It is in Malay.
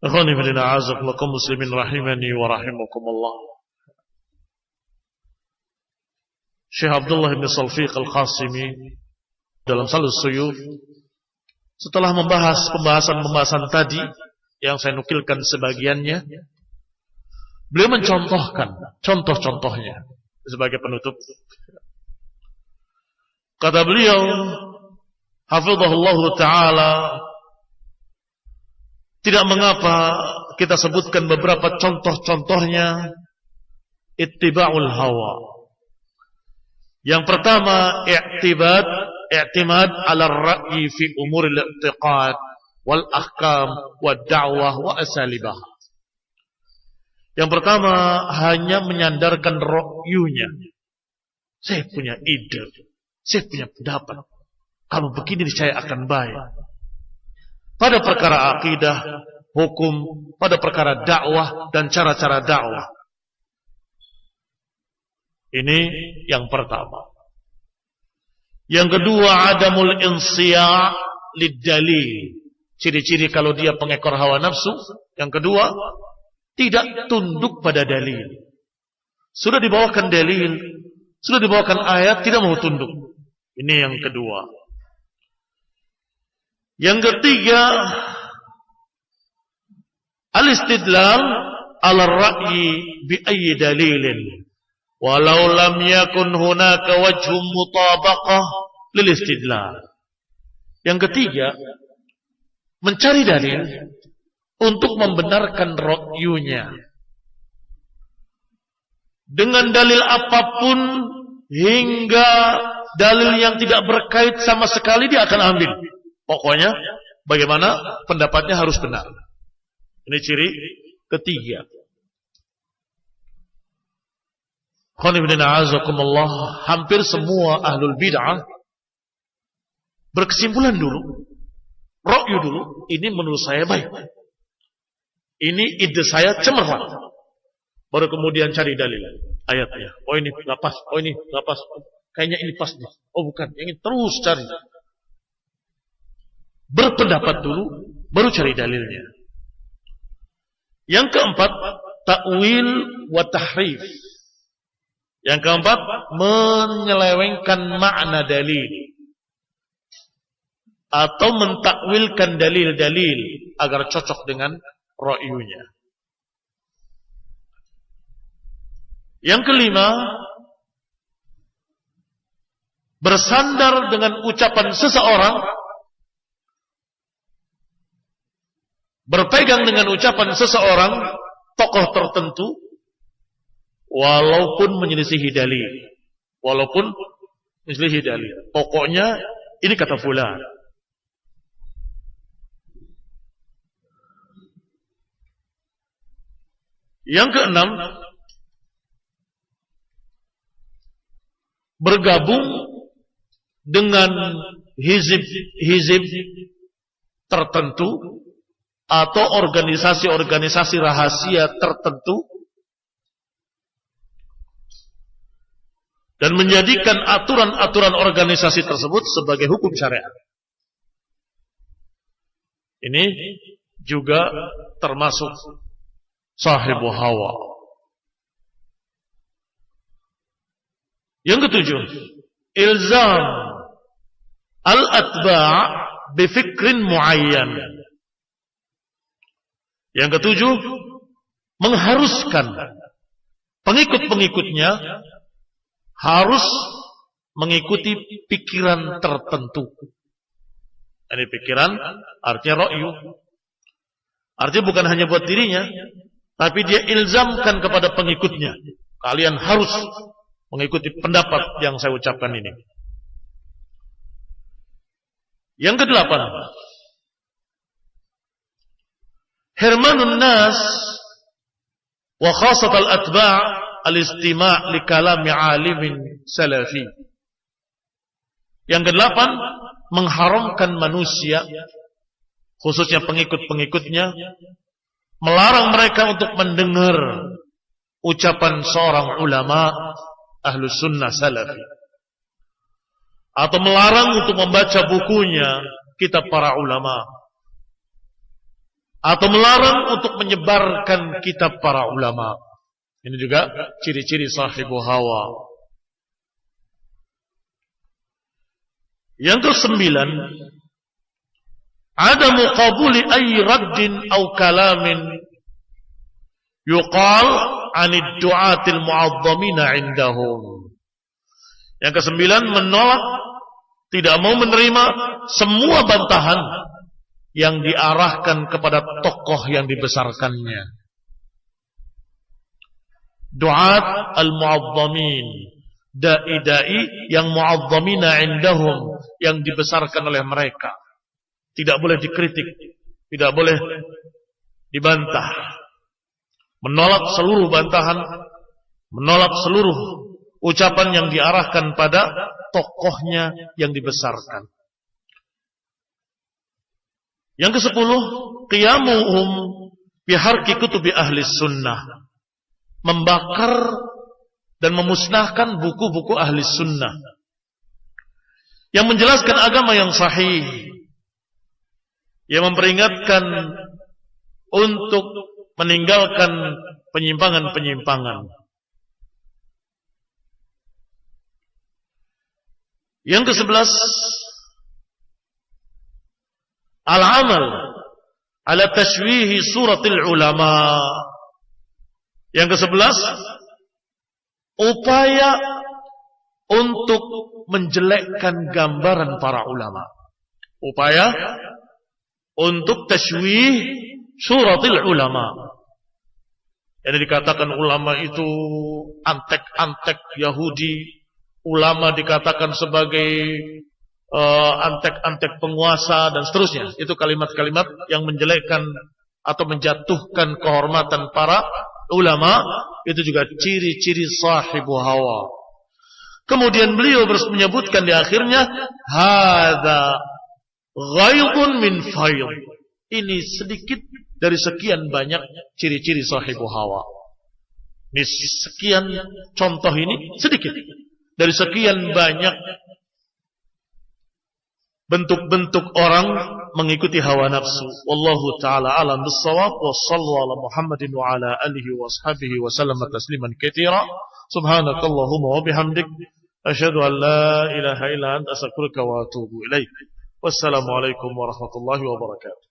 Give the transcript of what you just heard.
Ikhwani fillah, a'azakumullah muslimin rahimani wa rahimakumullah. Syekh Abdullah bin Salfiq Al-Qasimi dalam Salus Suyuf setelah membahas pembahasan tadi yang saya nukilkan sebagiannya, beliau mencontohkan contoh-contohnya sebagai penutup. Kata beliau, hafizahullah ta'ala, tidak mengapa kita sebutkan beberapa contoh-contohnya. Ittiba'ul hawa. Yang pertama, i'timad ala ra'yi fi umuril i'tiqad wal ahkam wad da'wah wa asalibah. Yang pertama, hanya menyandarkan ra'yunya. Saya punya ide, saya punya pendapat. Kalau begini saya akan baik. Pada perkara akidah, hukum, pada perkara dakwah dan cara-cara dakwah. Ini yang pertama. Yang kedua, adamul insya' lid-dalil. Ciri-ciri kalau dia pengekor hawa nafsu. Yang kedua, tidak tunduk pada dalil. Sudah dibawakan dalil, sudah dibawakan ayat, tidak mau tunduk. Ini yang kedua. Yang ketiga, al-istidlal ala ra'yi bi ayyi dalilin walau lam yakun hunaka wajhum mutabaqah lil istidlal. Yang ketiga, mencari dalil untuk membenarkan ra'yunya dengan dalil apapun, hingga dalil yang tidak berkait sama sekali dia akan ambil. Pokoknya bagaimana pendapatnya harus benar. Ini ciri ketiga. Hampir semua ahlul bid'ah berkesimpulan dulu, ra'yu dulu, ini menurut saya baik, ini ide saya cemerlang, baru kemudian cari dalil ayatnya. Oh ini nggak pas, oh ini nggak pas, kayaknya ini pas nih. Oh bukan, ini terus cari. Berpendapat dulu, baru cari dalilnya. Yang keempat, ta'wil wa tahrif. Yang keempat, menyelewengkan makna dalil atau mentakwilkan dalil-dalil agar cocok dengan ra'yunya. Yang kelima, bersandar dengan ucapan seseorang, berpegang dengan ucapan seseorang, tokoh tertentu, walaupun menyelisihi dalil. Walaupun menyelisihi dalil. Pokoknya ini kata fulan. Yang keenam, bergabung dengan hizib tertentu atau organisasi-organisasi rahasia tertentu dan menjadikan aturan-aturan organisasi tersebut sebagai hukum syariat. Ini juga termasuk sahibu hawa. Yang ketujuh, ilzam al-atba' bifikrin muayyan. Yang ketujuh, mengharuskan pengikut-pengikutnya harus mengikuti pikiran tertentu. Ini pikiran artinya ra'yu. Artinya bukan hanya buat dirinya, tapi dia ilzamkan kepada pengikutnya. Kalian harus mengikuti pendapat yang saya ucapkan ini. Yang kedelapan, hirmanun nas wa khasat al-atba' al-istima' li kalami alimin salafi. Yang kedelapan, mengharamkan manusia, khususnya pengikut-pengikutnya, melarang mereka untuk mendengar ucapan seorang ulama ahlus sunnah salafi, atau melarang untuk membaca bukunya, kitab para ulama, atau melarang untuk menyebarkan kitab para ulama. Ini juga ciri-ciri sahibu hawa. Yang kesembilan, adamu qabuli ay raddin aw kalamin yuqal 'anid du'atil mu'azzamina 'indahum. Yang kesembilan, menolak, tidak mau menerima semua bantahan yang diarahkan kepada tokoh yang dibesarkannya. Du'at al-mu'azzamin, dai-dai yang mu'azzamina 'indahum, yang dibesarkan oleh mereka. Tidak boleh dikritik, tidak boleh dibantah. Menolak seluruh bantahan, menolak seluruh ucapan yang diarahkan pada tokohnya yang dibesarkan. Yang ke-10, qiyamuhum biharqi kutubi ahli sunnah, membakar dan memusnahkan buku-buku ahli sunnah yang menjelaskan agama yang sahih, yang memperingatkan untuk meninggalkan penyimpangan-penyimpangan. Yang ke-11, al-amal ala tashwihi suratil ulama. Yang ke-11, upaya untuk menjelekkan gambaran para ulama. Upaya untuk tashwih suratil ulama. Yang dikatakan ulama itu antek-antek Yahudi. Ulama dikatakan sebagai antek-antek penguasa dan seterusnya. Itu kalimat-kalimat yang menjelekkan atau menjatuhkan kehormatan para ulama. Itu juga ciri-ciri sahibu hawa. Kemudian beliau menyebutkan di akhirnya, hadza ghaidun min faid. Ini sedikit dari sekian banyak ciri-ciri sahibu hawa. Ini sekian contoh, ini sedikit dari sekian banyak bentuk-bentuk orang mengikuti hawa nafsu. Wallahu ta'ala alam bis-shawab. Wa sallallahu ala Muhammadin wa ala alihi wa ashabihi wa sallam tasliman katsira. Subhanakallahumma wa bihamdik asyhadu an la ilaha illa anta astaghfiruka wa atubu ilaik. Wassalamualaikum warahmatullahi wabarakatuh.